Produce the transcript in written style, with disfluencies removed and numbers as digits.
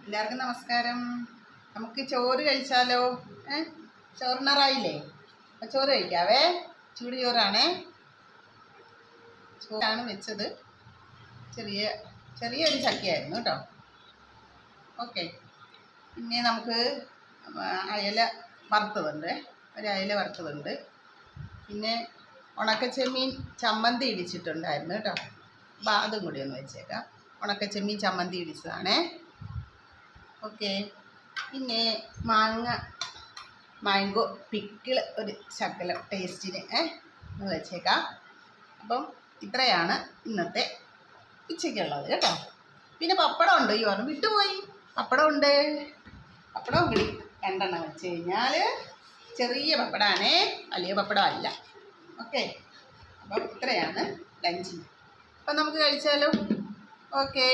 എല്ലാവർക്കും നമസ്കാരം. നമുക്ക് ചോറ് കഴിച്ചാലോ? ചോറിനറായില്ലേ? അപ്പം ചോറ് കഴിക്കാവേ. ചൂട് ചോറാണേ. ചോറാണ് വെച്ചത്. ചെറിയൊരു ചക്കയായിരുന്നു കേട്ടോ. ഓക്കെ. പിന്നെ നമുക്ക് അയല വറുത്തതുണ്ട്. ഒരു അയല വറുത്തതുണ്ട്. പിന്നെ ഉണക്കച്ചെമ്മീൻ ചമ്മന്തി ഇടിച്ചിട്ടുണ്ടായിരുന്നു കേട്ടോ. അപ്പം അതും കൂടി ഒന്ന് വെച്ചേക്കാം. ഉണക്കച്ചെമ്മീൻ ചമ്മന്തി ഇടിച്ചതാണേ. ഓക്കെ. പിന്നെ മാംഗോ പിക്കിൾ ഒരു ശകലം ടേസ്റ്റിന് ഒന്ന് വെച്ചേക്കാം. അപ്പം ഇത്രയാണ് ഇന്നത്തെ ഉച്ചയ്ക്കുള്ളത് കേട്ടോ. പിന്നെ പപ്പടം ഉണ്ട്. ഈ ഓർമ്മ വിട്ടുപോയി. പപ്പടം ഉണ്ട്. പപ്പടവും കൂടി 2 എണ്ണം വെച്ച് കഴിഞ്ഞാൽ ചെറിയ പപ്പടമാണേ, വലിയ പപ്പടം അല്ല. ഓക്കെ. അപ്പം ഇത്രയാണ് ലഞ്ചിന്. അപ്പം നമുക്ക് കഴിച്ചാലോ? ഓക്കെ.